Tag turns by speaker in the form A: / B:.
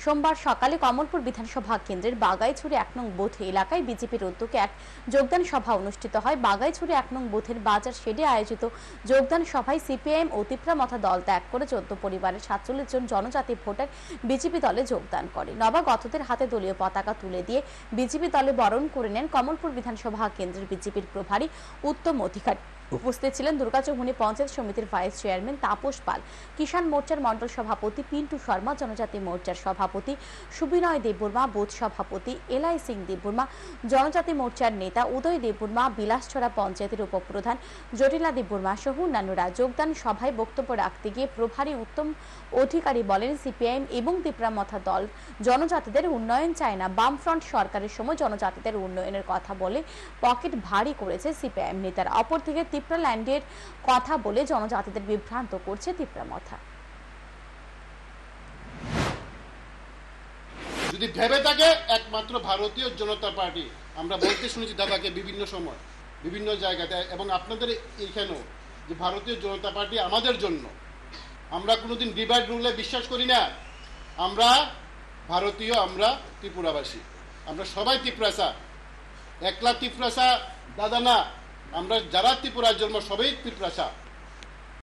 A: সোমবার সকালে কমলপুর বিধানসভা কেন্দ্রের বাগাইছড়ি ১ নং বুথ এলাকায় বিজেপির উদ্যোগে এক যোগদান সভা অনুষ্ঠিত হয়। বাগাইছড়ি ১ নং বুথের বাজার শেডে আয়োজিত যোগদান সভায় সিপিআইএম ও তিপ্রামথা দল ত্যাগ করে ১৪ পরিবারের ৪৭ জন জনজাতি ভোটার বিজেপি দলে যোগদান করে। নবাগতদের হাতে দলীয় পতাকা তুলে দিয়ে বিজেপি দলে বরণ করে নেন কমলপুর বিধানসভা কেন্দ্রের বিজেপির প্রভারী উত্তম অধিকারী। উপস্থিত ছিলেন দুর্গাচৌমুহনী পঞ্চায়েত সমিতির ভাইস চেয়ারম্যান তাপস পাল, কিষাণ মোর্চার মন্ডল সভাপতি পিন্টু শর্মা, জনজাতি মোর্চার সভাপতি সুবিনয় দেববর্মা, বুথ সভাপতি এলাই সিং দেববর্মা, জনজাতি মোর্চার নেতা উদয় দেববর্মা, বিলাসছড়া পঞ্চায়েতের উপপ্রধান জটিলা দেববর্মা সহ অন্যান্যরা যোগদান সভায় বক্তব্য রাখতে গিয়ে প্রভারী উত্তম অধিকারী বলেন, সিপিআইএম এবং তিপ্রামথা দল জনজাতিদের উন্নয়ন চায় না। বামফ্রন্ট সরকারের সময় জনজাতিদের উন্নয়নের কথা বলে পকেট ভারী করেছে সিপিআইএম নেতারা। অপরদিকে তিপ্রাল্যান্ডের কথা বলে জনজাতিদের বিভ্রান্ত করছে তিপ্রামথা।
B: যদি ভেবে থাকে একমাত্র ভারতীয় জনতা পার্টি, আমরা বলতে শুনেছি দাদাকে বিভিন্ন সময় বিভিন্ন জায়গাতে এবং আপনাদের এইখানেও, যে ভারতীয় জনতা পার্টি আমাদের জন্য, আমরা কোনোদিন ডিভাইড রুলে বিশ্বাস করি না। আমরা ভারতীয়, আমরা ত্রিপুরাবাসী, আমরা সবাই ত্রিপুরাসা, একলা ত্রিপুরাসা দাদা না, আমরা যারা ত্রিপুরার জন্ম সবাই ত্রিপুরাসা।